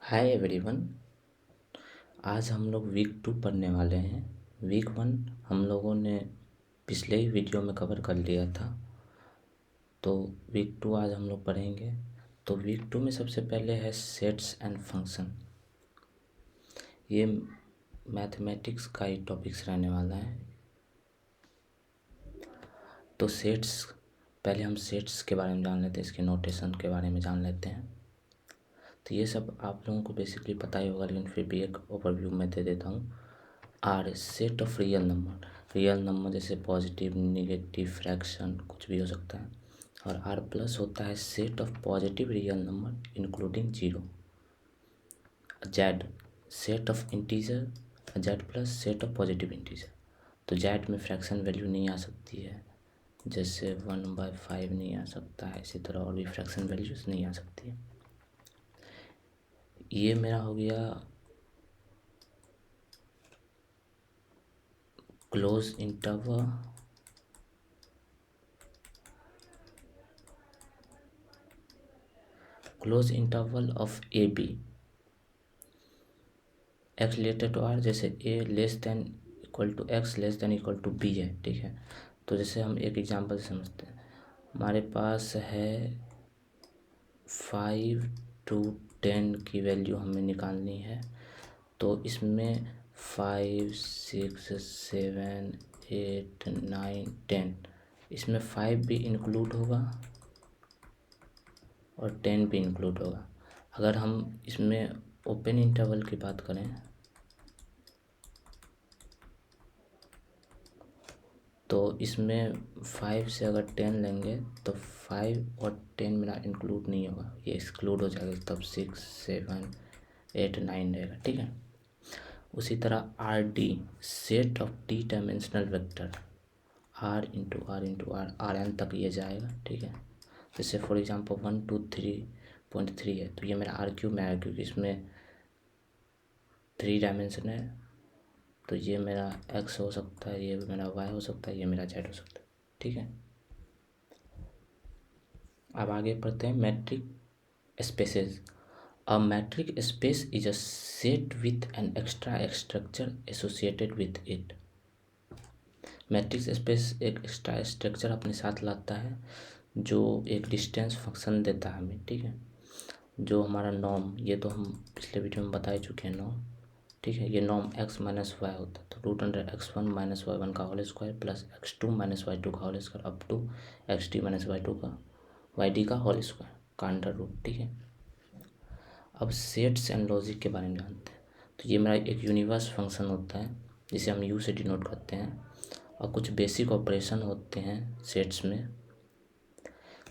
Hi everyone. आज हम लोग वीक 2 पढ़ने वाले हैं। वीक 1 हम लोगों ने पिछले ही वीडियो में कवर कर लिया था, तो वीक 2 आज हम लोग पढ़ेंगे। तो वीक 2 में सबसे पहले है सेट्स एंड फंक्शन। ये मैथमेटिक्स का ही टॉपिक्स रहने वाला है। तो सेट्स, पहले हम सेट्स के बारे में जान लेते हैं, इसके नोटेशन के बारे में जान लेते हैं। तो ये सब आप लोगों को बेसिकली पता ही होगा, लेकिन फिर भी एक ओवरव्यू में दे देता हूँ। R set of real number जैसे पॉजिटिव, निगेटिव, फ्रैक्शन कुछ भी हो सकता है। और आर प्लस होता है set of positive real number including zero. Z set of integer, Z plus set of positive integer. तो जेड में फ्रैक्शन वैल्यू नहीं आ सकती है, जैसे 1/5 नहीं आ सकता है, इसी तरह और भी फ्रैक्शन वैल्यूज नहीं आ सकती है। ये मेरा हो गया close interval of A B x related to R, जैसे a less than equal to x less than equal to b है। ठीक है, तो जैसे हम एक एग्जांपल समझते हैं। हमारे पास है 5 to 10 की वैल्यू हमें निकालनी है। तो इसमें 5, 6, 7, 8, 9, 10, इसमें 5 भी इंक्लूड होगा और 10 भी इंक्लूड होगा। अगर हम इसमें ओपन इंटरवल की बात करें तो इसमें 5 से अगर 10 लेंगे तो 5 और 10 मेरा इंक्लूड नहीं होगा, ये एक्सक्लूड हो जाएगा, तब 6, 7, 8, 9 रहेगा। ठीक है, उसी तरह R D set of D dimensional vector, R into R into R, R N तक ये जाएगा। ठीक है, जैसे फॉर एग्जांपल 1, 2, 3.3 है, तो ये मेरा आर क्यूब में आएगा, क्योंकि इसमें 3 डायमेंशन है। तो ये मेरा एक्स हो सकता है, ये मेरा वाई हो सकता है, ये मेरा जेड हो सकता है। ठीक है, अब आगे पढ़ते हैं metric spaces. A metric space is a set with an extra structure associated with it. Matrix space एक एक्स्ट्रा स्ट्रक्चर अपने साथ लाता है, जो एक डिस्टेंस फंक्शन देता है हमें। ठीक है, जो हमारा नॉर्म, ये तो हम पिछले वीडियो में बता ही चुके हैं नॉर्म। ठीक है, ये नॉर्म x माइनस वाई होता है, तो √x1 माइनस वाई1 का whole square plus x2 minus y का whole square up to xd minus y का वाई का होल स्क्वायर का अंडर रूट। ठीक है, अब सेट्स एंड लॉजिक के बारे में जानते हैं। तो ये मेरा एक यूनिवर्स फंक्शन होता है, जिसे हम यू से डिनोट करते हैं, और कुछ बेसिक ऑपरेशन होते हैं सेट्स में।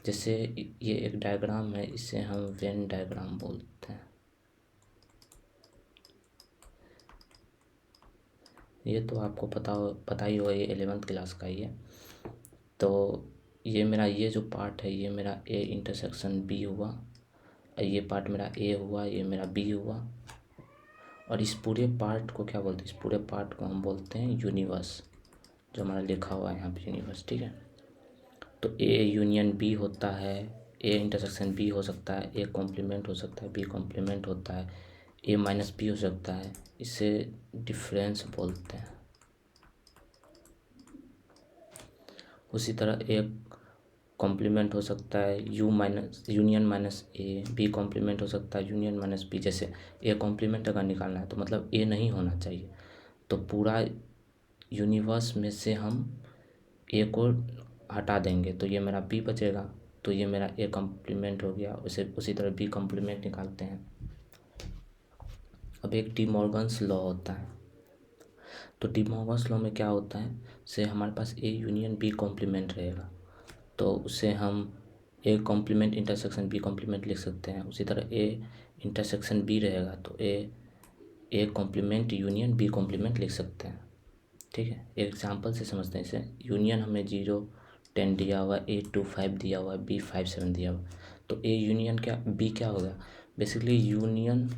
जैसे ये एक डायग्राम है, इसे हम वेन डायग्राम बोलते हैं। ये तो आपको पता ही होगा, ये 11th क्लास का ही है। तो ये मेरा ये जो पार्ट है, ये मेरा ए इंटरसेक्शन बी हुआ, ये पार्ट मेरा ए हुआ, ये मेरा बी हुआ, और इस पूरे पार्ट को क्या बोलते हैं? इस पूरे पार्ट को हम बोलते हैं यूनिवर्स, जो हमारा लिखा हुआ है यहाँ पे यूनिवर्स। ठीक है, तो ए यूनियन बी होता है, ए इंटरसेक्शन बी हो सकता है, ए कॉम्प्लीमेंट हो सकता है, बी कॉम्प्लीमेंट होता है, ए माइनस बी हो सकता है, इसे डिफरेंस बोलते हैं। उसी तरह ए कॉम्प्लीमेंट हो सकता है U minus union minus A, B complement हो सकता है यूनियन माइनस बी। जैसे ए कॉम्प्लीमेंट अगर निकालना है तो मतलब ए नहीं होना चाहिए, तो पूरा यूनिवर्स में से हम ए को हटा देंगे, तो ये मेरा बी बचेगा, तो ये मेरा ए कॉम्प्लीमेंट हो गया। उसी तरह बी कॉम्प्लीमेंट निकालते हैं। अब एक डी मॉर्गन्स लॉ होता है। तो डी मॉर्गन्स लॉ में क्या होता है, से हमारे पास ए यूनियन बी कॉम्प्लीमेंट रहेगा, तो उसे हम A complement intersection B complement लिख सकते हैं। उसी तरह ए इंटरसेक्शन बी रहेगा तो A complement union B complement लिख सकते हैं। ठीक है, एक एग्जांपल से समझते हैं इसे। यूनियन हमें 0, 10 दिया हुआ, ए 2, 5 दिया हुआ, बी 5, 7 दिया हुआ, तो ए यूनियन क्या, बी क्या होगा? बेसिकली यूनियन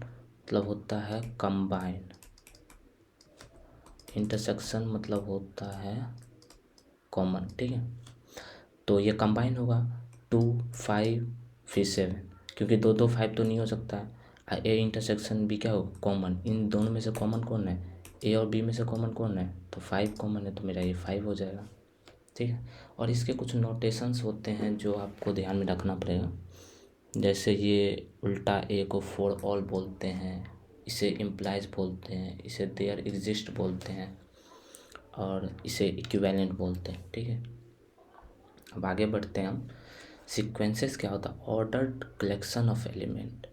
मतलब होता है कंबाइन, इंटरसेक्शन मतलब होता है कॉमन। ठीक है, तो ये कंबाइन होगा 2, 5 फिर 7, क्योंकि 2, 2, 5 तो नहीं हो सकता है, ए इंटरसेक्शन बी क्या हो, कॉमन, इन दोनों में से कॉमन कौन है, ए और बी में से कॉमन कौन है, तो 5 कॉमन है, तो मेरा ये 5 हो जाएगा। ठीक है, और इसके कुछ नोटेशंस होते हैं जो आपको ध्यान में रखना पड़ेगा। जैसे ये उल्टा ए को फॉर ऑल बोलते हैं, इसे इम्प्लाइज बोलते हैं, इसे देयर एग्जिस्ट बोलते हैं, और इसे इक्विवेलेंट बोलते हैं। ठीक है, अब आगे बढ़ते हैं हम। सीक्वेंसेस क्या होता है, ऑर्डर्ड कलेक्शन ऑफ एलिमेंट।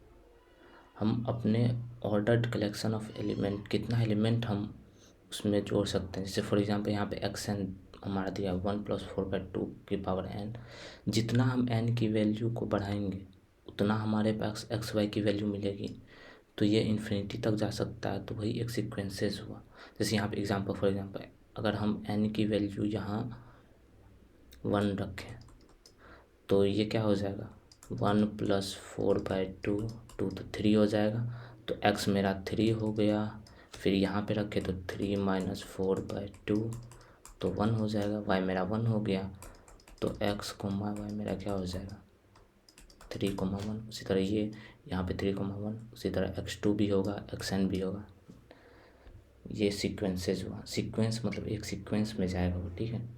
हम अपने ऑर्डर्ड कलेक्शन ऑफ एलिमेंट, कितना एलिमेंट हम उसमें जोड़ सकते हैं। जैसे फॉर एग्जांपल यहाँ पे एक्स एन हमारा दिया 1+4/2 की पावर एन। जितना हम एन की वैल्यू को बढ़ाएंगे उतना हमारे पास एक्स वाई की वैल्यू मिलेगी, तो ये इन्फिनिटी तक जा सकता है। तो वही एक सीक्वेंसेस हुआ। जैसे यहाँ पे एग्जांपल, फॉर एग्जांपल अगर हम एन की वैल्यू यहाँ 1 रखें तो ये क्या हो जाएगा, 1+4/2, 2 तो 3 हो जाएगा। तो x मेरा 3 हो गया। फिर यहाँ पे रखे तो 3 - 4/2 तो 1 हो जाएगा। y मेरा 1 हो गया, तो x, y मेरा क्या हो जाएगा, 3, 1। उसी तरह ये यहाँ पे 3, 1, उसी तरह x2 भी होगा, xn भी होगा। ये सीक्वेंसेस हुआ। सीक्वेंस मतलब एक सीक्वेंस में जाएगा वो। ठीक है,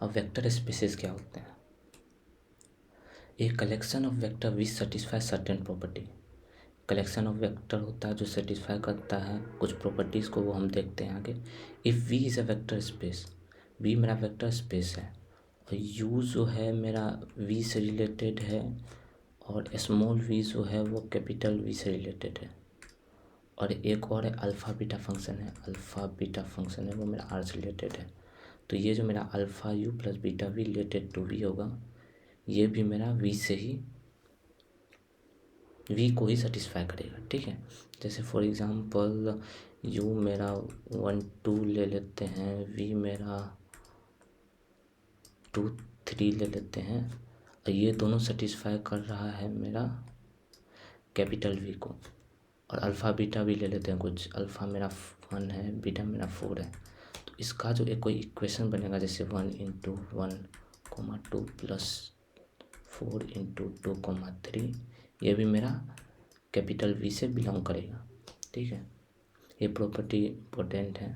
अब वेक्टर स्पेसेस क्या होते हैं, a collection of vector which satisfy certain property. Collection of vector होता है जो सेटिस्फाई करता है कुछ प्रॉपर्टीज़ को, वो हम देखते हैं आगे। If V is a vector space, V मेरा वेक्टर स्पेस है और यू जो है मेरा वी से रिलेटेड है, और स्मॉल वी जो है वो कैपिटल वी से रिलेटेड है, और एक और है अल्फ़ा बीटा फंक्शन है, अल्फ़ा बीटा फंक्शन है वो मेरा आर से रिलेटेड है। तो ये जो मेरा alpha U plus beta V related to V होगा, ये भी मेरा वी से ही, वी को ही सेटिस्फाई करेगा। ठीक है, जैसे फॉर एग्ज़ाम्पल यू मेरा 1 2 ले लेते हैं, वी मेरा 2 3 ले लेते हैं, और ये दोनों सेटिस्फाई कर रहा है मेरा कैपिटल वी को। और अल्फ़ा बीटा भी ले लेते हैं, कुछ अल्फ़ा मेरा 1 है, बीटा मेरा 4 है। तो इसका जो एक कोई इक्वेशन बनेगा, जैसे 1 × 1, 2 + 4 × 2, 3, ये भी मेरा कैपिटल वी से बिलोंग करेगा। ठीक है, ये प्रॉपर्टी इम्पोर्टेंट है।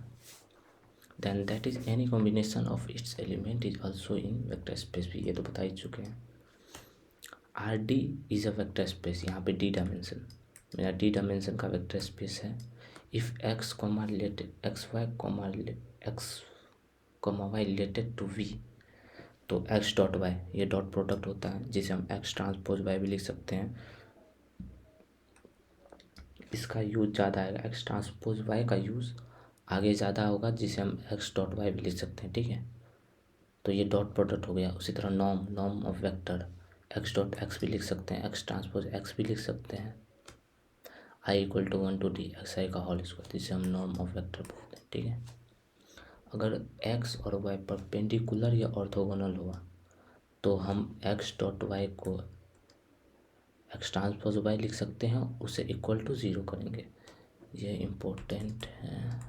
Then that is any combination of its element is also in vector space भी, ये तो बता ही चुके हैं। R D is a vector space, यहाँ पे डी डायमेंशन, मेरा डी डायमेंशन का वेक्टर स्पेस है। If X comma related X comma Y related to V, तो एक्स डॉट वाई ये डॉट प्रोडक्ट होता है, जिसे हम एक्स ट्रांसपोज वाई भी लिख सकते हैं। इसका यूज ज़्यादा आएगा, एक्स ट्रांसपोज वाई का यूज़ आगे ज़्यादा होगा, जिसे हम एक्स डॉट वाई भी लिख सकते हैं। ठीक है, तो ये डॉट प्रोडक्ट हो गया। उसी तरह norm of vector, x dot x भी लिख सकते हैं, एक्स ट्रांसपोज एक्स भी लिख सकते हैं। आई = 1 to d एक्स आई का होल स्क्वायर, जिसे हम नॉर्म ऑफ वेक्टर बोलते हैं। ठीक है, अगर एक्स और वाई परपेंडिकुलर या ऑर्थोगोनल हुआ तो हम एक्स डॉट वाई को एक्स ट्रांसपोज वाई लिख सकते हैं, उसे = 0 करेंगे। ये इम्पोर्टेंट है।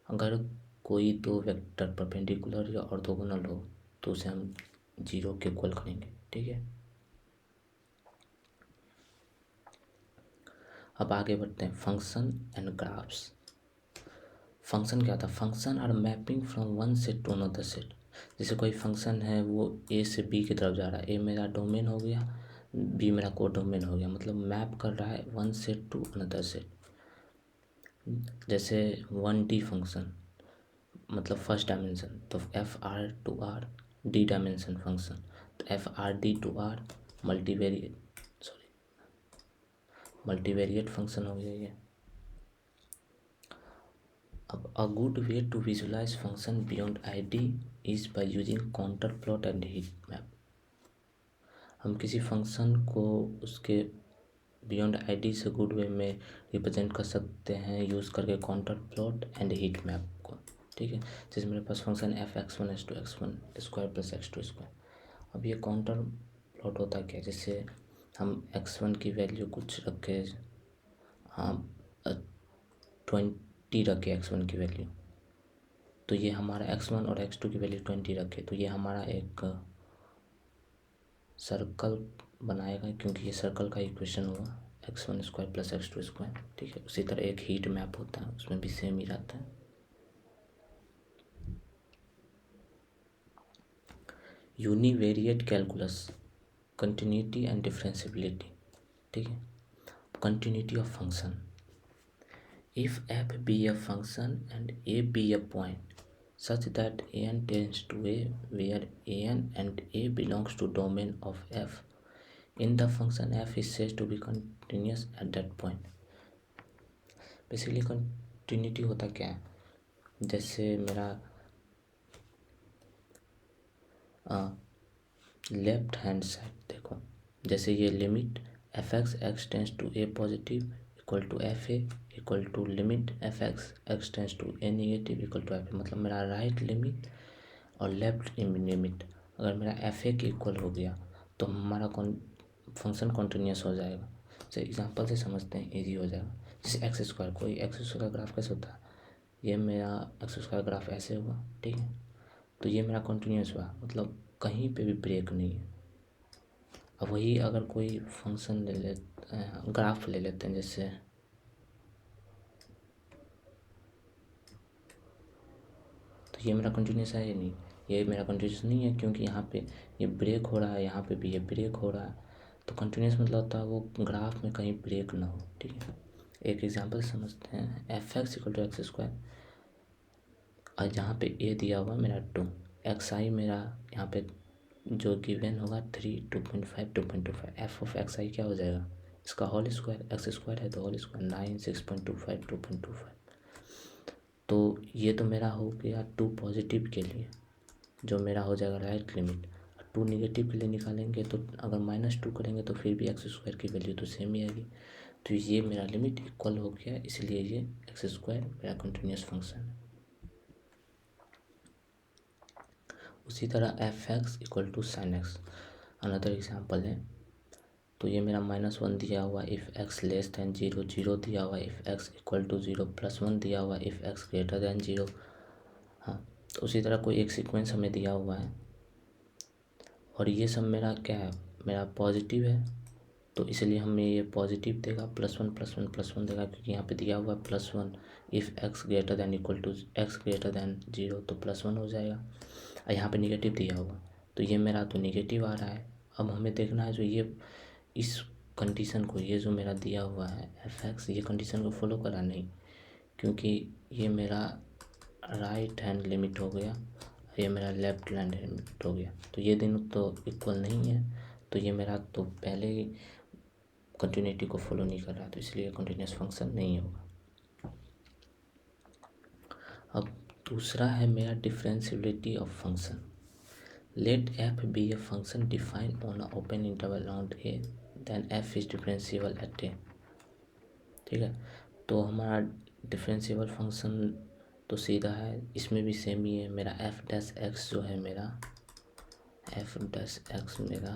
अगर कोई दो वेक्टर परपेंडिकुलर या ऑर्थोगोनल हो तो उसे हम 0 के इक्वल करेंगे। ठीक है, अब आगे बढ़ते हैं। Function and graphs. फंक्शन क्या था, function are mapping from one set to another set. जैसे कोई फंक्शन है वो ए से बी की तरफ जा रहा है, ए मेरा डोमेन हो गया, बी मेरा को डोमेन हो गया, मतलब मैप कर रहा है one set to another set. जैसे 1D फंक्शन मतलब फर्स्ट डायमेंशन, तो FR to R D dimension function, तो FRD to R multivariate function हो गया ये। अब a good way to visualise function beyond ID is by using counter plot and heat map. हम किसी function को उसके बियॉन्ड ID से गुड वे में रिप्रेजेंट कर सकते हैं यूज़ करके counter plot and heat map को। ठीक है, जैसे मेरे पास फंक्शन f(x1) + x2²। अब ये काउंटर प्लॉट होता क्या है, जैसे हम x1 की वैल्यू कुछ रखे, हाँ 20 रखे x1 की वैल्यू, तो ये हमारा x1 और x2 की वैल्यू 20 रखे, तो ये हमारा एक सर्कल बनाएगा, क्योंकि ये सर्कल का इक्वेशन हुआ x1² + x2², ठीक है। उसी तरह एक हीट मैप होता है, उसमें भी सेम ही रहता है। Univariate calculus, continuity and differentiability, ठीक है। Continuity of function, if f be a function and a be a point such that an tends to a, where an and a belongs to domain of f, in the function f is said to be continuous at that point। Basically continuity होता क्या है, जैसे मेरा left hand side देखो, जैसे ये limit f(x) tends to a positive equal to F A equal to limit f(x) tends to a negative equal to F A. मतलब मेरा राइट लिमिट और लेफ्ट लिमिट अगर मेरा एफ ए के equal हो गया तो हमारा फंक्शन कॉन्टिन्यूस हो जाएगा। जैसे एग्जांपल से समझते हैं, इजी हो जाएगा। जैसे x², कोई x² ग्राफ कैसे होता है, ये मेरा x² ग्राफ ऐसे हुआ, ठीक है। तो ये मेरा कॉन्टिन्यूस हुआ, मतलब कहीं पे भी ब्रेक नहीं है। अब वही अगर कोई फंक्शन ले लेते हैं, ग्राफ ले लेते हैं, जैसे तो ये मेरा कंटिन्यूस है या नहीं, ये मेरा कंटिन्यूस नहीं है, क्योंकि यहाँ पे ये ब्रेक हो रहा है, यहाँ पे भी ये ब्रेक हो रहा है। तो कंटिन्यूस मतलब होता है वो ग्राफ में कहीं ब्रेक ना हो, ठीक है। एक एग्जांपल समझते हैं, f(x) = x², और जहाँ पे a दिया हुआ मेरा 2, xi मेरा यहाँ पे जो गिवन होगा 3, 2.5, 2.25, f(xi) क्या हो जाएगा, इसका होल स्क्वायर, x² है तो होल स्क्वायर 9, 6.25, 2.25। तो ये तो मेरा हो गया 2 पॉजिटिव के लिए, जो मेरा हो जाएगा राइट लिमिट। 2 निगेटिव के लिए निकालेंगे तो अगर -2 करेंगे तो फिर भी x² की वैल्यू तो सेम ही आएगी। तो ये मेरा लिमिट इक्वल हो गया, इसलिए ये x² मेरा कंटिन्यूस फंक्शन है। उसी तरह f(x) = sin x, another example है। तो ये मेरा -1 दिया हुआ इफ़ x <0, 0 दिया हुआ इफ़ x = 0, +1 दिया हुआ इफ़ x > 0। हाँ, तो उसी तरह कोई एक सीक्वेंस हमें दिया हुआ है और ये सब मेरा क्या है, मेरा पॉजिटिव है, तो इसलिए हमें ये पॉजिटिव देगा, +1 +1 +1 देगा, क्योंकि यहाँ पे दिया हुआ है +1 इफ़ x > x <0, तो +1 हो जाएगा। और यहाँ पे नेगेटिव दिया हुआ, तो ये मेरा तो नेगेटिव आ रहा है। अब हमें देखना है जो ये इस कंडीशन को, ये जो मेरा दिया हुआ है f(x), ये कंडीशन को फॉलो करा नहीं, क्योंकि ये मेरा राइट हैंड लिमिट हो गया, ये मेरा लेफ्ट हैंड लिमिट हो गया, तो ये दोनों तो इक्वल नहीं है, तो ये मेरा तो पहले ही कंटिन्यूटी को फॉलो नहीं कर रहा, तो इसलिए कंटिन्यूस फंक्शन नहीं होगा। अब दूसरा है मेरा differentiability of function. Let f be a function defined on a open interval around a, then f is differentiable at a, ठीक है। तो हमारा डिफरेंशिएबल फंक्शन तो सीधा है, इसमें भी सेम ही है। मेरा f'(x) जो है मेरा f'(x) मेरा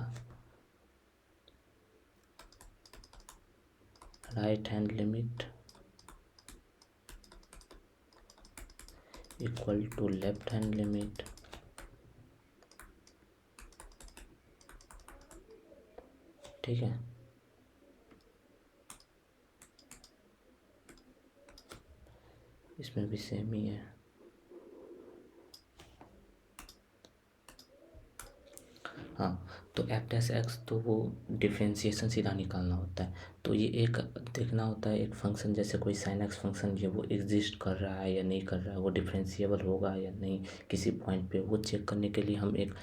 right hand limit equal to left hand limit ठीक है। इसमें भी सेम ही है। हाँ, तो f'(x) तो वो डिफ्रेंसिएशन सीधा निकालना होता है, तो ये एक देखना होता है एक फंक्शन, जैसे कोई sin x फंक्शन ये वो एग्जिस्ट कर रहा है या नहीं कर रहा है, वो डिफ्रेंशिएबल होगा या नहीं किसी पॉइंट पे, वो चेक करने के लिए हम एक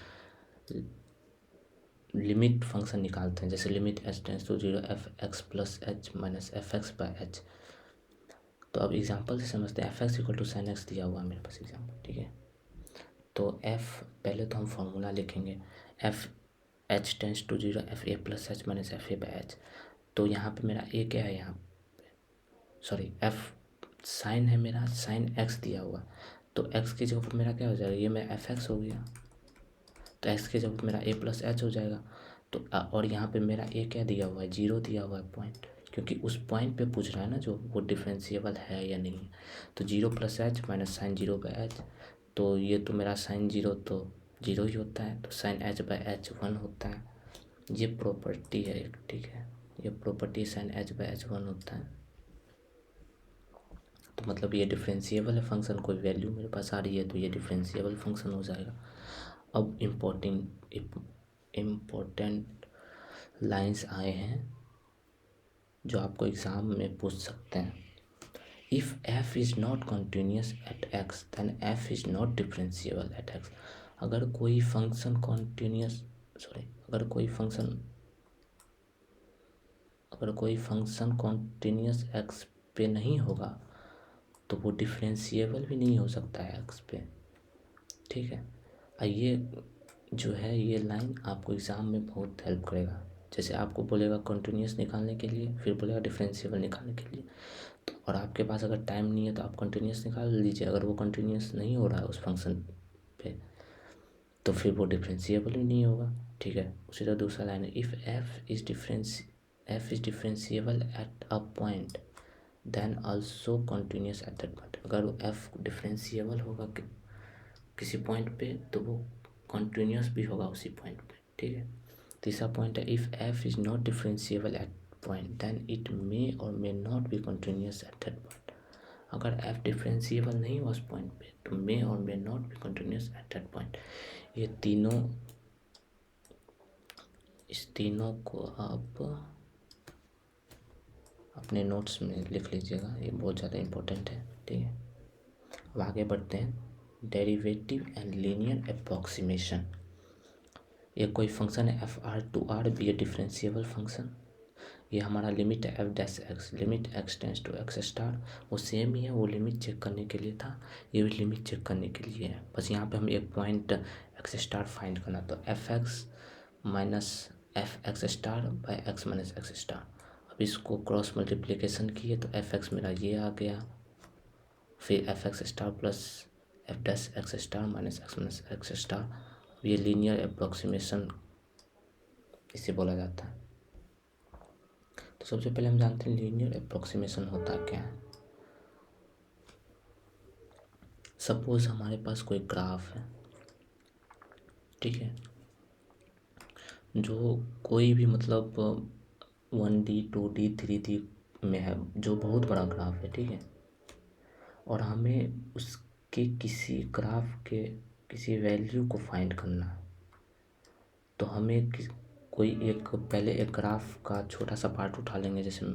लिमिट फंक्शन निकालते हैं, जैसे limit h tends to 0 f(x + h - f(x/h)। तो अब एग्जांपल से समझते हैं, f(x) = sin x दिया हुआ है मेरे पास एग्जांपल, ठीक है। तो f पहले तो हम फॉर्मूला लिखेंगे, f h tends to 0 fa + h - fa/h। तो यहाँ पे मेरा a क्या है, यहाँ पे सॉरी f साइन है मेरा, sin x दिया हुआ, तो x की जगह पर मेरा क्या हो जाएगा, ये मेरा f(x) हो गया, तो x की जगह पर मेरा a + h हो जाएगा। तो और यहाँ पे मेरा a क्या दिया हुआ है, 0 दिया हुआ है पॉइंट, क्योंकि उस पॉइंट पे पूछ रहा है ना जो वो डिफरेंशिएबल है या नहीं। तो 0 + h - sin 0/h, तो ये तो मेरा sin 0 तो 0 ही होता है, तो sin h/h 1 होता है। ये प्रॉपर्टी है एक, ठीक है, ये प्रॉपर्टी साइन h/h1 होता है। तो मतलब ये डिफरेंशिएबल है फंक्शन, कोई वैल्यू मेरे पास आ रही है तो ये डिफरेंशिएबल फंक्शन हो जाएगा। अब इम्पोर्टेंट लाइंस आए हैं जो आपको एग्ज़ाम में पूछ सकते हैं। If f is not continuous at x then f is not differentiable at x। अगर कोई फंक्शन कॉन्टीन्यूस अगर कोई फंक्शन कॉन्टीन्यूस x पे नहीं होगा तो वो डिफरेंशिएबल भी नहीं हो सकता है x पे, ठीक है। ये जो है ये लाइन आपको एग्ज़ाम में बहुत हेल्प करेगा। जैसे आपको बोलेगा कंटिन्यूस निकालने के लिए, फिर बोलेगा डिफरेंशिएबल निकालने के लिए, तो और आपके पास अगर टाइम नहीं है तो आप कंटिन्यूस निकाल लीजिए। अगर वो कंटिन्यूस नहीं हो रहा है उस फंक्शन पे तो फिर वो डिफरेंशिएबल भी नहीं होगा, ठीक है। उसी तरह दूसरा लाइन है, if f is differentiable at a point then also continuous at that point. अगर f डिफरेंशिएबल होगा किसी पॉइंट पे तो वो कंटिन्यूस भी होगा उसी पॉइंट पे, ठीक है। तीसरा पॉइंट है, if f is not differentiable at point then it may or may not be continuous at that point. अगर f डिफरेंशिएबल नहीं हुआ उस पॉइंट पे तो may or may not be continuous at that point. इस तीनों को आप अपने नोट्स में लिख लीजिएगा, ये बहुत ज़्यादा इम्पोर्टेंट है, ठीक है। अब आगे बढ़ते हैं, डेरिवेटिव एंड लीनियर अप्रॉक्सीमेशन। ये कोई फंक्शन है f(r)(r) बी ए डिफरेंशिएबल फंक्शन। ये हमारा लिमिट है F dash X, limit x tends to X star, वो सेम ही है, वो लिमिट चेक करने के लिए था, ये भी लिमिट चेक करने के लिए है। बस यहाँ पे हम एक पॉइंट एक्स स्टार फाइंड करना, तो F x minus F x star by x minus x star. अब इसको क्रॉस मल्टीप्लिकेशन किए तो एफ एक्स मेरा ये आ गया, फिर F x star plus F dash x star minus x star. ये लीनियर अप्रॉक्सीमेशन इसे बोला जाता है। तो सबसे पहले हम जानते हैं लीनियर अप्रॉक्सीमेशन होता क्या है। सपोज हमारे पास कोई ग्राफ है, ठीक है, जो कोई भी मतलब 1D 2D 3D में है, जो बहुत बड़ा ग्राफ है, ठीक है, और हमें उसके किसी ग्राफ के किसी वैल्यू को फाइंड करना है। तो हमें कोई एक पहले एक ग्राफ का छोटा सा पार्ट उठा लेंगे, जैसे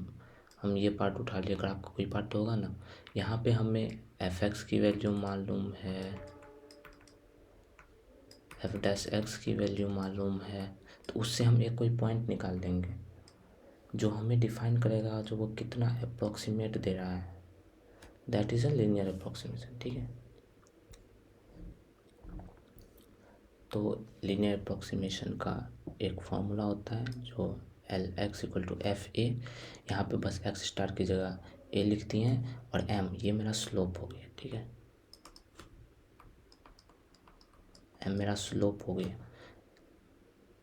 हम ये पार्ट उठा लिए, ग्राफ का कोई पार्ट तो होगा ना। यहाँ पे हमें एफ एक्स की वैल्यू मालूम है, एफ डैश एक्स की वैल्यू मालूम है, तो उससे हम एक कोई पॉइंट निकाल देंगे जो हमें डिफाइन करेगा जो वो कितना अप्रॉक्सीमेट दे रहा है, that is a linear approximation, ठीक है। तो लीनियर अप्रॉक्सीमेशन का एक फॉर्मूला होता है जो L X equal to F A, यहाँ पे बस एक्स स्टार की जगह ए लिख दिए हैं, और एम ये मेरा स्लोप हो गया, ठीक है, एम मेरा स्लोप हो गया।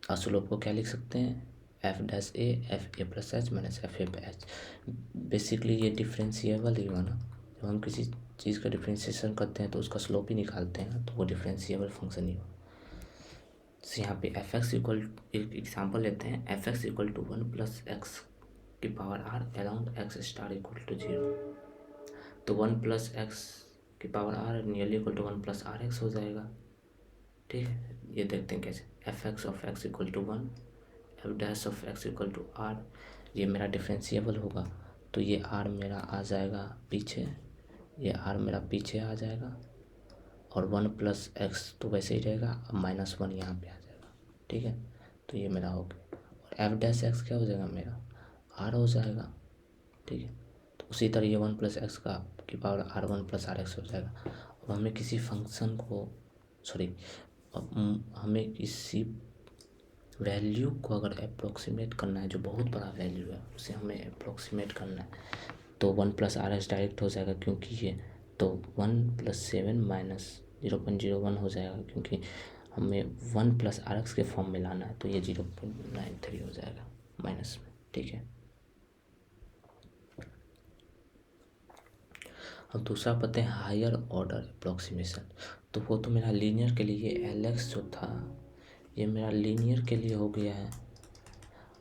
और स्लोप को क्या लिख सकते हैं, F dash A F A plus H minus F A पे एच। बेसिकली ये डिफरेंशिएबल ही हुआ ना, जब हम किसी चीज़ का डिफरेंशिएशन करते हैं तो उसका स्लोप ही निकालते हैं ना, तो वो डिफरेंशिएबल फंक्शन ही हुआ। तो यहाँ पे एफ एक्स इक्वल, एक एग्जाम्पल लेते हैं, F x equal to 1 plus x की power r around x star equal to 0। तो 1 प्लस एक्स की power r nearly equal to 1 plus are x हो जाएगा, ठीक है। ये देखते हैं कैसे, f x of x equal to 1, f dash of x equal to r, ये मेरा डिफरेंशिएबल होगा, तो ये आर मेरा आ जाएगा पीछे, ये आर मेरा पीछे आ जाएगा, और 1 प्लस एक्स तो वैसे ही रहेगा, अब -1 यहाँ पे आ जाएगा, ठीक है। तो ये मेरा हो गया, और एफ डैश एक्स क्या हो जाएगा, मेरा आर हो जाएगा, ठीक है। तो उसी तरह ये 1 प्लस एक्स का की power R 1 plus are x हो जाएगा। अब हमें किसी फंक्शन को हमें किसी वैल्यू को अगर अप्रॉक्सीमेट करना है, जो बहुत बड़ा वैल्यू है उसे हमें अप्रॉक्सीमेट करना है, तो 1 प्लस आर एक्स डायरेक्ट हो जाएगा, क्योंकि ये तो 1 प्लस 7 माइनस 0.01 हो जाएगा, क्योंकि हमें 1 प्लस आर एक्स के फॉर्म में लाना है, तो ये 0.93 हो जाएगा माइनस में, ठीक है। अब दूसरा पढ़ते हैं हायर ऑर्डर अप्रॉक्सीमेशन। तो वो तो मेरा लीनियर के लिए एल एक्स जो था ये मेरा लीनियर के लिए हो गया है,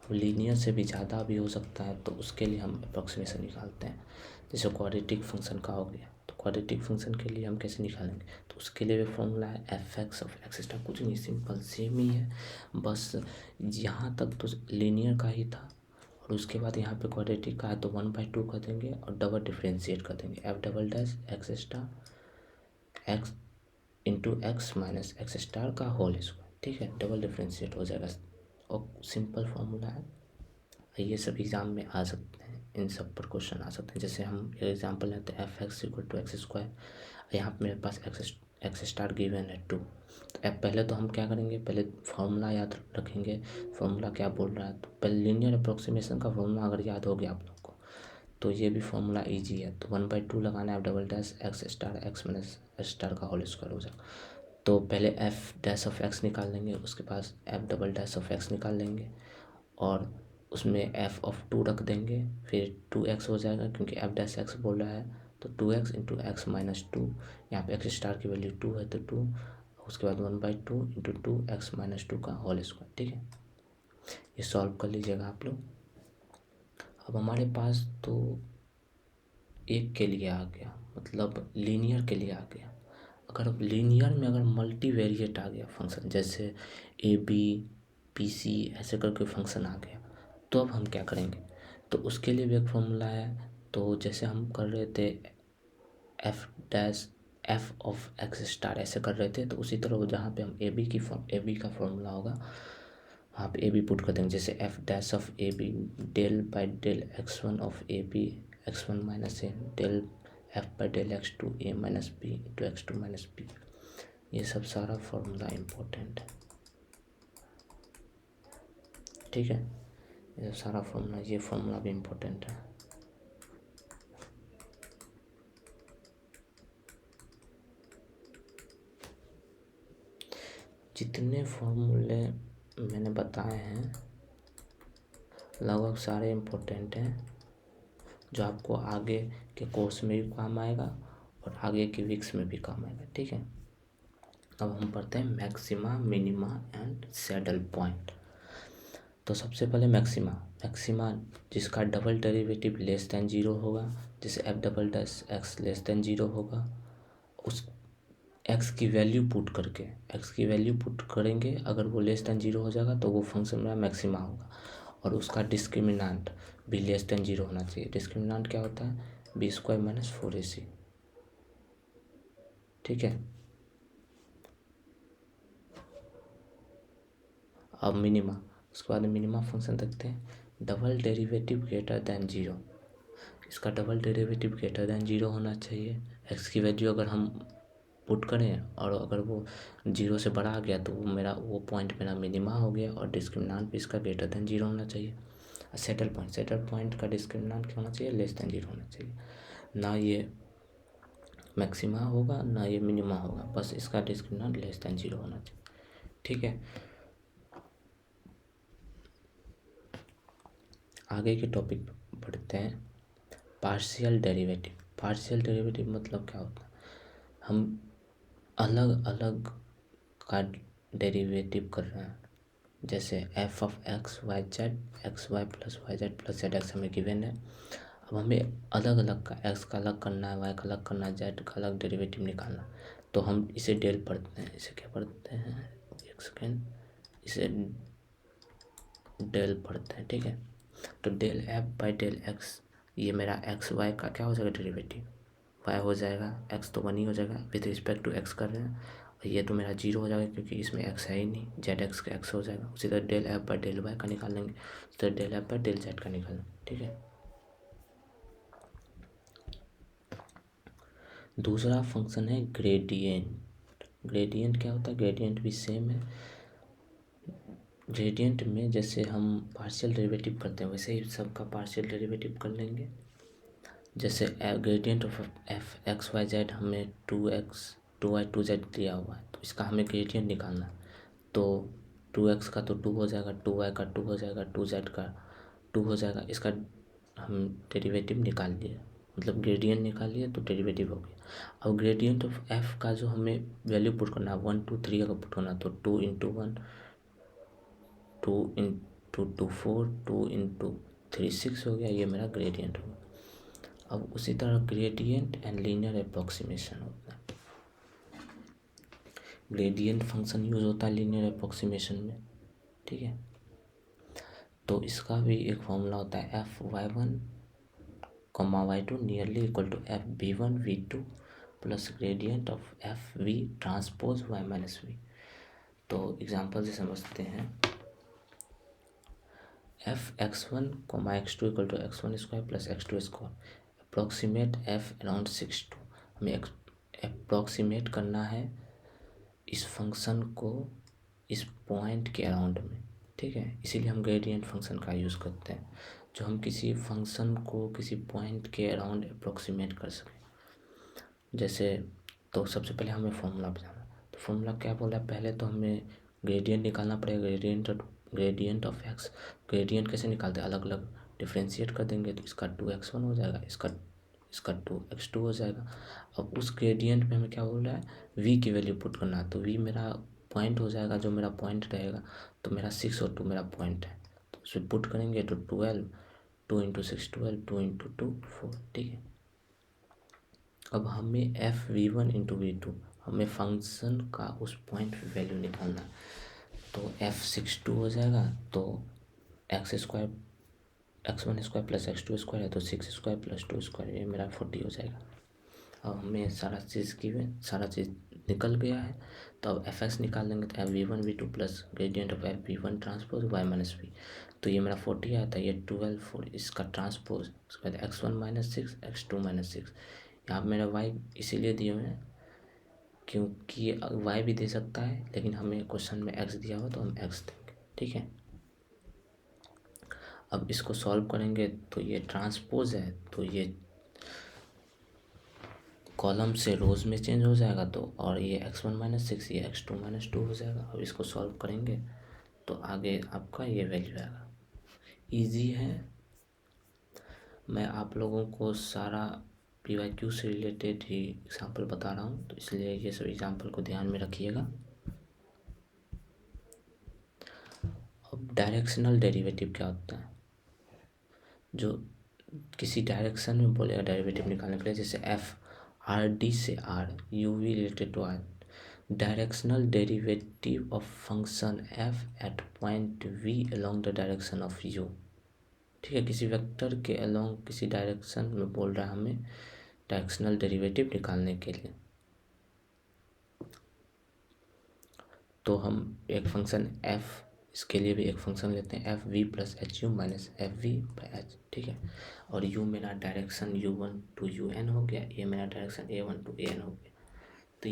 अब लीनियर से भी ज़्यादा भी हो सकता है, तो उसके लिए हम अप्रॉक्सीमेशन निकालते हैं। जैसे क्वाड्रेटिक फंक्शन का हो गया, तो क्वाड्रेटिक फंक्शन के लिए हम कैसे निकालेंगे, तो उसके लिए भी फॉर्मूला है F x of x star. कुछ नहीं, सिंपल सेम ही है, बस यहाँ तक तो लीनियर का ही था, और उसके बाद यहाँ पे क्वाड्रेटिक का है तो 1/2 कर देंगे और डबल डिफ्रेंशिएट कर देंगे, F double dash x star x into x minus x star का होल स्क्वायर। ठीक है, डबल डिफ्रेंशिएट हो जाएगा, और सिंपल फार्मूला है। ये सब एग्ज़ाम में आ सकते हैं, इन सब पर क्वेश्चन आ सकते हैं। जैसे हम एग्जांपल लेते हैं F x equal to X square, यहाँ पे मेरे पास एक्स स्टार गिवन है 2। तो अब पहले तो हम क्या करेंगे, पहले फार्मूला याद रखेंगे, फार्मूला क्या बोल रहा है। तो पहले लीनियर अप्रोक्सीमेशन का फार्मूला अगर याद हो गया आप लोग को, तो ये भी फार्मूला ईजी है। तो 1/2 लगाना है, double dash x star x minus x star का होल स्क्वायर हो जाएगा। तो पहले एफ डैश ऑफ एक्स निकाल लेंगे, उसके पास f double dash of x निकाल लेंगे, और उसमें एफ ऑफ 2 रख देंगे, फिर 2x हो जाएगा क्योंकि एफ डैश एक्स बोल रहा है, तो 2x इंटू एक्स माइनस 2, यहाँ पे एक्स स्टार की वैल्यू 2 है तो 2, उसके बाद 1/2 इंटू 2x माइनस 2 का होल स्क्वायर। ठीक है, ये सॉल्व कर लीजिएगा आप लोग। अब हमारे पास तो एक के लिए आ गया, मतलब लीनियर के लिए आ गया। अगर अब लीनियर में अगर मल्टीवेरिएट आ गया फंक्शन, जैसे ए बी पी सी ऐसे करके फंक्शन आ गया, तो अब हम क्या करेंगे, तो उसके लिए भी एक फॉर्मूला है। तो जैसे हम कर रहे थे F dash F of x star ऐसे कर रहे थे, तो उसी तरह जहाँ पे हम ए बी का फॉर्मूला होगा वहाँ पे ए बी पुट कर देंगे। जैसे F dash of A B del by del X one of A B X one minus A del F by del X two A minus B into X two minus B. ये सब सारा formula important है। ठीक है, ये सारा formula, ये formula भी इम्पोर्टेंट है। जितने फॉर्मूले मैंने बताए हैं लगभग सारे इम्पोर्टेंट हैं, जो आपको आगे के कोर्स में भी काम आएगा और आगे के वीक्स में भी काम आएगा। ठीक है, अब हम पढ़ते हैं maxima minima and saddle point. तो सबसे पहले मैक्सिमा जिसका डबल डेरिवेटिव लेस दैन 0 होगा, जैसे F double dash x less than 0 होगा, उस एक्स की वैल्यू पुट करेंगे, अगर वो लेस दैन 0 हो जाएगा तो वो फंक्शन मेरा मैक्सिमा होगा, और उसका डिस्क्रिमिनेंट भी लेस दैन 0 होना चाहिए। डिस्क्रिमिनेंट क्या होता है, बी स्क्वायर माइनस 4ac। ठीक है, अब मिनिमा, उसके बाद मिनिमा फंक्शन देखते हैं, डबल डेरिवेटिव ग्रेटर दैन 0। इसका डबल डेरिवेटिव ग्रेटर दैन 0 होना चाहिए। एक्स की वैल्यू अगर हम पुट करें और अगर वो 0 से बड़ा आ गया तो वो पॉइंट मेरा मिनिमा हो गया, और डिस्क्रिमिनेंट भी इसका ग्रेटर दैन 0 होना चाहिए। सेटल पॉइंट का डिस्क्रिमिनेंट क्या होना चाहिए, लेस दैन 0 होना चाहिए। ना ये मैक्सिमा होगा ना ये मिनिमा होगा, बस इसका डिस्क्रिमिनेंट लेस दैन 0 होना चाहिए। ठीक है, आगे के टॉपिक पढ़ते हैं, पार्शियल डेरिवेटिव मतलब क्या होता है, हम अलग अलग का डेरिवेटिव कर रहे हैं। जैसे F of X Y Z X Y plus Y Z plus Z X हमें गिवन है। अब हमें अलग अलग का, एक्स का अलग करना है, वाई का अलग करना है, जेड का अलग डेरिवेटिव निकालना है। तो हम इसे डेल पढ़ते हैं, इसे क्या पढ़ते हैं, एक सेकेंड, इसे डेल पढ़ते हैं। ठीक है, तो del F by del X, ये मेरा एक्स वाई का क्या हो जाएगा डेरिवेटिव, वाई हो जाएगा, एक्स तो 1 ही हो जाएगा, विद रिस्पेक्ट टू एक्स कर रहे हैं, और ये तो मेरा 0 हो जाएगा क्योंकि इसमें एक्स है ही नहीं, जेड एक्स का एक्स हो जाएगा। उसी तरह del F by del y का निकाल लेंगे, उसी तरह del F by del z का निकाल लेंगे। ठीक है, दूसरा फंक्शन है ग्रेडियंट क्या होता है, ग्रेडियंट भी सेम है। ग्रेडियंट में जैसे हम पार्शियल डेरिवेटिव करते हैं वैसे ही सबका पार्शियल डेरिवेटिव कर लेंगे। जैसे gradient of f x Y z हमें 2x 2y 2z दिया हुआ है, तो इसका हमें ग्रेडियंट निकालना है। तो 2x का तो 2 हो जाएगा, 2y का 2 हो जाएगा, 2z का 2 हो जाएगा, इसका हम डेरिवेटिव निकाल लिए, मतलब ग्रेडियंट निकाल लिए तो डेरिवेटिव हो गया। अब ग्रेडियंट ऑफ एफ का जो हमें वैल्यू पुट करना है 1 2 3 अगर पुट करना, तो 2 इंटू 1 2 2 4, 2 इंटू 3 6 हो गया, ये मेरा ग्रेडियंट होगा। अब उसी तरह ग्रेडियंट एंड लीनियर अप्रोक्सीमेशन होता है। ग्रेडियंट फंक्शन यूज होता है लीनियर अप्रोक्सीमेशन में, ठीक है। तो इसका भी एक फॉर्मूला होता है Fy1, y2 nearly equal to Fv1 v2 plus gradient of Fv transpose y minus v. तो एग्जाम्पल से समझते हैं। Fx1, x2 equal to x1 square plus x2 square approximate f around 6 2। हमें अप्रोक्सीमेट करना है इस फंक्शन को इस पॉइंट के अराउंड में, ठीक है। इसीलिए हम ग्रेडियंट फंक्शन का यूज़ करते हैं, जो हम किसी फंक्शन को किसी पॉइंट के अराउंड अप्रोक्सीमेट कर सकें। जैसे तो सबसे पहले हमें फॉर्मूला बताना। तो फॉर्मूला क्या बोला है, पहले तो हमें ग्रेडियंट निकालना पड़ेगा, ग्रेडियंट ऑफ एक्स। ग्रेडियंट कैसे निकालते हैं, अलग अलग डिफ्रेंशिएट कर देंगे, तो इसका 2x1 हो जाएगा, इसका 2x2 हो जाएगा। अब उस ग्रेडियंट में हमें क्या बोल रहा है, v की वैल्यू पुट करना है। तो v मेरा पॉइंट हो जाएगा, जो मेरा पॉइंट रहेगा। तो मेरा 6 और 2 मेरा पॉइंट है, तो उसमें पुट करेंगे तो 12, 2 इंटू 6 12, 2 इंटू 2 4, ठीक है। अब हमें Fv1 इंटू v2, हमें फंक्शन का उस पॉइंट पे वैल्यू निकालना है। तो F62 हो जाएगा, तो x square x1 square plus x2 square है, तो 6 स्क्वायर प्लस 2 स्क्वायर, ये मेरा 40 हो जाएगा। अब हमें सारा चीज़ निकल गया है। तो अब Fx निकाल देंगे, तो Fv1 v2 plus gradient of Fv1 transpose y minus v. तो ये मेरा 40 आया था, ये 12 4 इसका ट्रांसपोज, उसके बाद x1 माइनस 6 x2 माइनस 6। यहाँ पर मेरा y इसीलिए दिए हुए हैं क्योंकि y भी दे सकता है, लेकिन हमें क्वेश्चन में x दिया हुआ तो हम x देंगे, ठीक है। अब इसको सॉल्व करेंगे तो ये ट्रांसपोज है, तो ये कॉलम से रोज में चेंज हो जाएगा। तो और ये x1 माइनस 6, ये x2 माइनस 2 हो जाएगा। अब इसको सॉल्व करेंगे तो आगे आपका ये वैल्यू आएगा। इजी है, मैं आप लोगों को सारा PYQ से रिलेटेड ही एग्जाम्पल बता रहा हूँ, तो इसलिए ये सब एग्जाम्पल को ध्यान में रखिएगा। अब डायरेक्शनल डेरिवेटिव क्या होता है, जो किसी डायरेक्शन में बोलेगा डेरिवेटिव निकालने के लिए, जैसे एफ आर डी से r u v related to r. Directional derivative of function f at point v along the direction of u, ठीक है। किसी वेक्टर के अलोंग किसी डायरेक्शन में बोल रहा है हमें डायरेक्शनल डेरिवेटिव निकालने के लिए। तो हम एक फंक्शन एफ, इसके लिए भी एक फंक्शन लेते हैं f v plus h u minus f v by h, ठीक है। और यू मेरा डायरेक्शन u1 टू un हो गया, ये मेरा डायरेक्शन a1 टू an हो गया। तो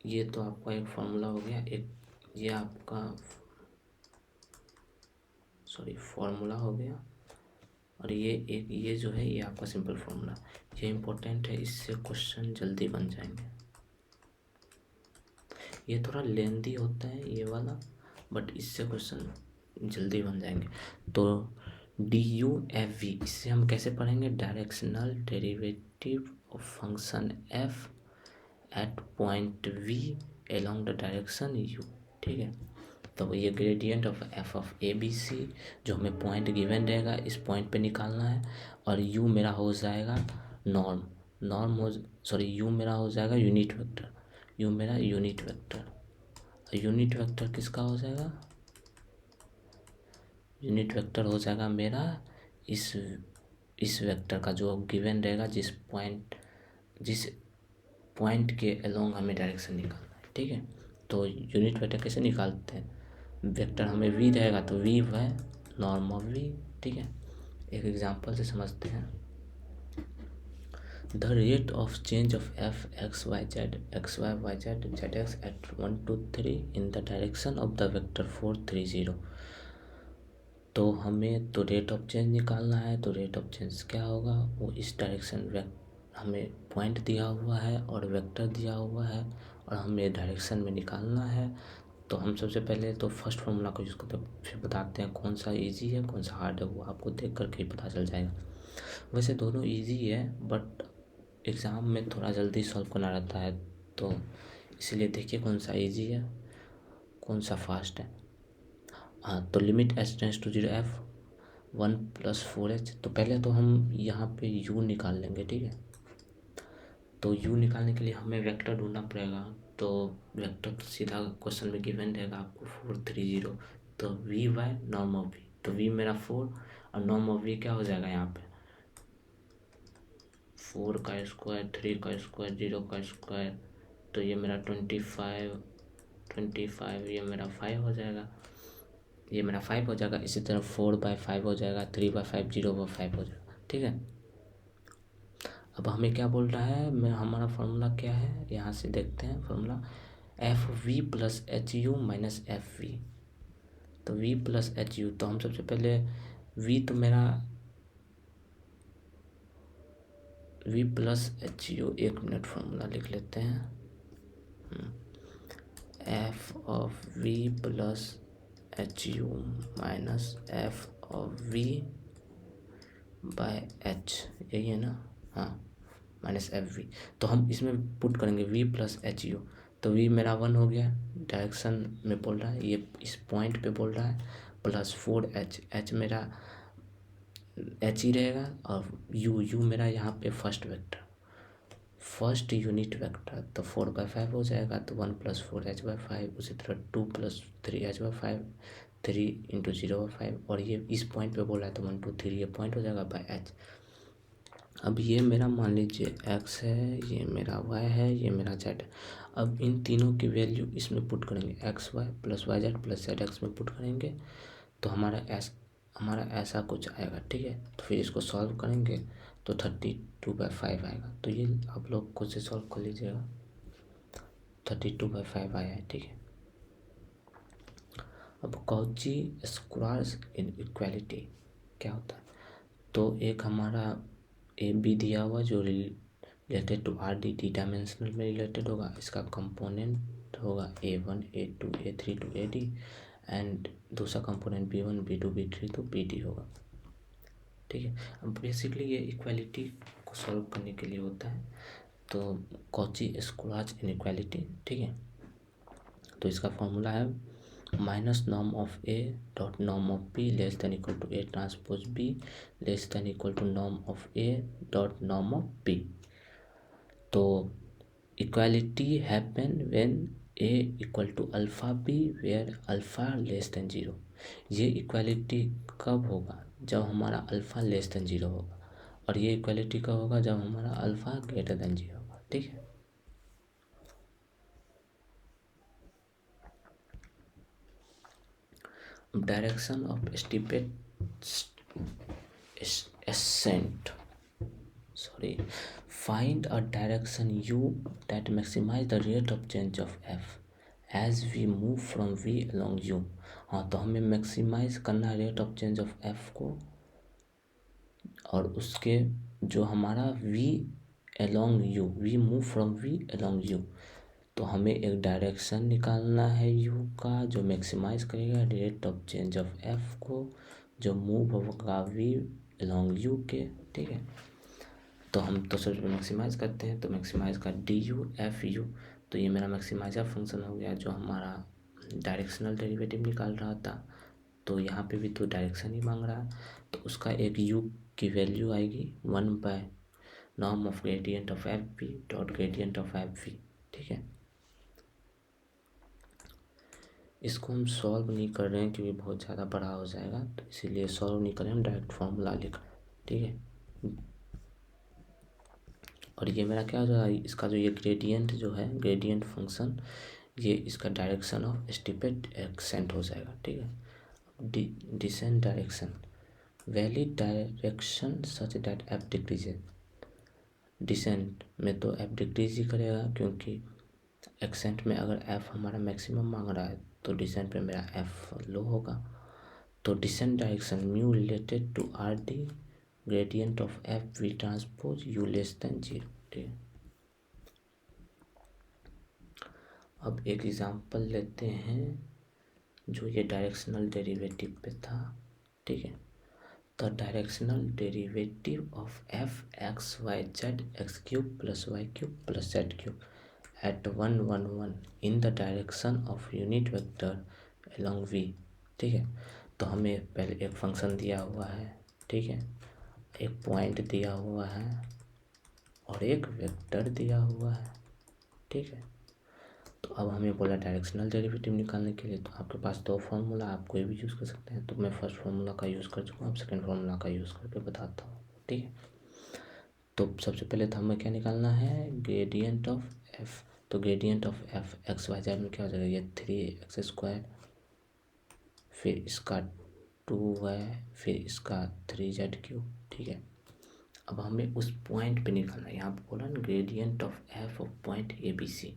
ये तो आपका एक फॉर्मूला हो गया, एक ये आपका फॉर्मूला हो गया। और ये जो है ये आपका सिंपल फॉर्मूला, ये इम्पोर्टेंट है, इससे क्वेश्चन जल्दी बन जाएंगे। ये थोड़ा लेंदी होता है ये वाला, बट इससे क्वेश्चन जल्दी बन जाएंगे। तो DU/FV, इससे हम कैसे पढ़ेंगे, directional derivative of function f at point v along the direction u, ठीक है। तो ये gradient of f of ABC, जो हमें पॉइंट गिवन रहेगा इस पॉइंट पे निकालना है। और u मेरा हो जाएगा u मेरा हो जाएगा यूनिट वेक्टर, u मेरा यूनिट वेक्टर। यूनिट वेक्टर किसका हो जाएगा, यूनिट वेक्टर हो जाएगा मेरा इस वेक्टर का, जो गिवन रहेगा जिस पॉइंट के अलोंग हमें डायरेक्शन निकालना है, ठीक है। तो यूनिट वेक्टर कैसे निकालते हैं, वेक्टर हमें v रहेगा तो v है नॉर्म ऑफ v, ठीक है। एक एग्जांपल से समझते हैं। The rate of change of f x y z x y y z z x at 1 2 3 in the direction of the vector 4 3 0। तो हमें तो रेट ऑफ चेंज निकालना है, तो रेट ऑफ चेंज क्या होगा, वो इस डायरेक्शन हमें पॉइंट दिया हुआ है और वेक्टर दिया हुआ है और हमें डायरेक्शन में निकालना है। तो हम सबसे पहले तो फर्स्ट फार्मूला को यूज़ करते हैं, फिर बताते हैं कौन सा इजी है कौन सा हार्ड है, वो आपको देख करके ही पता चल जाएगा। वैसे दोनों इजी है, बट एग्ज़ाम में थोड़ा जल्दी सॉल्व करना रहता है, तो इसीलिए देखिए कौन सा इजी है कौन सा फास्ट है। हाँ, तो limit h tends to 0 f 1 + 4h। तो पहले तो हम यहाँ पे u निकाल लेंगे, ठीक है। तो u निकालने के लिए हमें वेक्टर ढूंढना पड़ेगा। तो वेक्टर तो सीधा क्वेश्चन में गिवन रहेगा आपको 4 3 0। तो v by norm of v, तो v मेरा 4 और नॉर्म ऑफ v क्या हो जाएगा यहाँ पे 4 का स्क्वायर 3 का स्क्वायर 0 का स्क्वायर। तो ये मेरा 25 ये मेरा 5 हो जाएगा, ये मेरा 5 हो जाएगा। इसी तरह 4/5 हो जाएगा, 3/5 0/5 हो जाएगा, ठीक है। अब हमें क्या बोल रहा है, मैं हमारा फार्मूला क्या है यहाँ से देखते हैं। Formula FV + HU - FV। तो V + HU, तो हम सबसे पहले V तो मेरा V + HU, 1 मिनट फार्मूला लिख लेते हैं। F(V + HU - F(V/H), यही है ना, हाँ, -FV। तो हम इसमें पुट करेंगे V + HU। तो V मेरा 1 हो गया, डायरेक्शन में बोल रहा है, ये इस पॉइंट पे बोल रहा है, +4H, H मेरा H ही रहेगा, और U मेरा यहाँ पे फर्स्ट यूनिट वेक्टर। तो 4/5 हो जाएगा, तो 1 + 4h/5। उसी तरह 2 + 3h/5, 3 × 0/5। और ये इस पॉइंट पे बोल रहा है, तो 1 2 3 ये पॉइंट हो जाएगा बाय h। अब ये मेरा मान लीजिए x है, ये मेरा y है, ये मेरा z है। अब इन तीनों की वैल्यू इसमें पुट करेंगे, xy + yz + zx में पुट करेंगे, तो हमारा ऐसा कुछ आएगा, ठीक है। तो फिर इसको सॉल्व करेंगे तो 32/5 आएगा। तो ये आप लोग खुद से सॉल्व कर लीजिएगा, 32/5 आया है, ठीक है। अब कॉची-स्क्वायर इनइक्वालिटी क्या होता है, तो एक हमारा ए बी दिया हुआ जो related to r d dimensional में रिलेटेड होगा। इसका कंपोनेंट होगा A1 A2 A3 to AD, and दूसरा कंपोनेंट B1 B2 B3 तो BD होगा, ठीक है। अब बेसिकली ये इक्वालिटी को सॉल्व करने के लिए होता है, तो कॉची-स्क्वायर इनइक्वालिटी, ठीक है। तो इसका फॉर्मूला है -norm of A dot norm of B less than equal to A transpose B less than equal to norm of A dot norm of B। तो equality happen when A equal to alpha B where alpha less than 0। ये equality कब होगा, जब हमारा alpha less than 0 होगा, और ये equality कब होगा, जब हमारा अल्फ़ा ग्रेटर देन 0 होगा, ठीक है। Direction of steepest ascent, find a direction u that maximize the rate of change of f as we move from v along u। हाँ, तो हमें मैक्सिमाइज करना है rate of change of f को, और उसके जो हमारा v along u, v move from v along u, तो हमें एक डायरेक्शन निकालना है u का जो मैक्सिमाइज करेगा rate of change of f को, जो मूव होगा v along u के, ठीक है। तो हम तो सिर्फ मैक्सिमाइज करते हैं, तो मैक्सिमाइज का du/f(u), तो ये मेरा मैक्सिमाइजर फंक्शन हो गया जो हमारा डायरेक्शनल डेरिवेटिव निकाल रहा था। तो यहाँ पे भी तो डायरेक्शन ही मांग रहा है, तो उसका एक u की वैल्यू आएगी 1/norm of gradient of fp dot gradient of fv, ठीक है। इसको हम सॉल्व नहीं कर रहे हैं क्योंकि बहुत ज़्यादा बड़ा हो जाएगा, तो इसीलिए सॉल्व नहीं करें, हम डायरेक्ट फॉर्मूला लिख, ठीक है। और ये मेरा क्या हो जाएगा, इसका जो ये ग्रेडियंट जो है, ग्रेडियंट फंक्शन, ये इसका डायरेक्शन ऑफ स्टीपेड एक्सेंट हो जाएगा, ठीक है। Descent direction, valid direction such that f decreases. Descent में तो एफ डिक्रीज ही करेगा, क्योंकि एक्सेंट में अगर एफ हमारा मैक्सिमम मांग रहा है तो डिसेंट में मेरा एफ लो होगा। तो descent direction mu related to r d gradient of f v transpose u less than 0, ठीक है। अब एक एग्जांपल लेते हैं जो ये डायरेक्शनल डेरिवेटिव पे था, ठीक है। The directional derivative of f x Y z x³ + y³ + z³ at 1 1 1 in the direction of unit vector along v ठीक है। तो हमें पहले एक फंक्शन दिया हुआ है, ठीक है, एक पॉइंट दिया हुआ है और एक वेक्टर दिया हुआ है, ठीक है। तो अब हमें बोला डायरेक्शनल डेरिवेटिव निकालने के लिए, तो आपके पास दो फार्मूला, आप कोई भी यूज़ कर सकते हैं। तो मैं फर्स्ट फार्मूला का यूज़ कर चुका हूँ, अब सेकंड फार्मूला का यूज़ करके बताता हूँ, ठीक है। तो सबसे पहले तो हमें क्या निकालना है, ग्रेडियंट ऑफ एफ। तो gradient of f x Y z में क्या हो जाएगा, ये 3x², फिर इसका 2y, फिर इसका 3z³, ठीक है। अब हमें उस पॉइंट पे निकालना है, यहाँ पे बोला ना gradient of F of point ABC।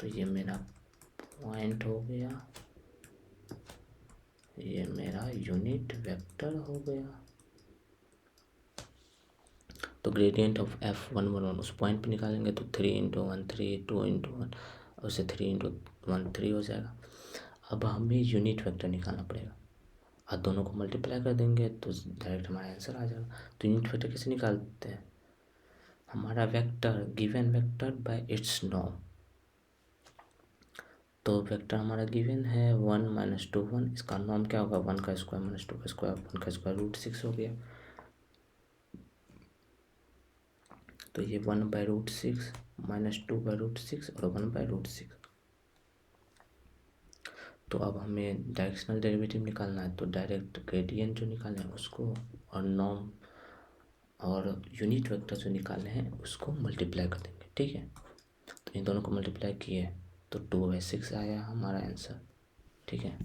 तो ये मेरा पॉइंट हो गया, ये मेरा यूनिट वेक्टर हो गया। तो ग्रेडियंट ऑफ F1 उस पॉइंट पे निकालेंगे तो 3×1 3, 2×1 और उससे 3×1 3 हो जाएगा। अब हमें यूनिट वेक्टर निकालना पड़ेगा और दोनों को मल्टीप्लाई कर देंगे तो डायरेक्ट हमारा आंसर आ जाएगा। तो यूनिट वेक्टर कैसे निकालते हैं, हमारा vector given vector by it's norm. तो वेक्टर हमारा गिवन है 1 - 2 1, इसका नॉर्म क्या होगा, 1² - 2 का स्क्वायर, 1² √6 हो गया। तो ये 1/√6 - 2/√6 और 1/√6। तो अब हमें डायरेक्शनल डेरिवेटिव निकालना है, तो डायरेक्ट ग्रेडियंट जो निकालना है उसको और नॉर्म और यूनिट वेक्टर जो निकालने हैं उसको मल्टीप्लाई कर देंगे, ठीक है। तो इन दोनों को मल्टीप्लाई किए तो 2/6 आया हमारा आंसर, ठीक है।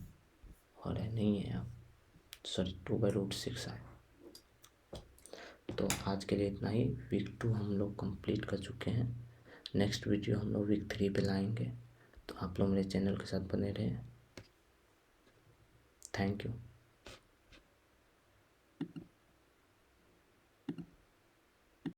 और है नहीं है, अब सॉरी 2/√6 आया। तो आज के लिए इतना ही। वीक 2 हम लोग कंप्लीट कर चुके हैं। नेक्स्ट वीडियो हम लोग वीक 3 पे लाएंगे। तो आप लोग मेरे चैनल के साथ बने रहें। Thank you.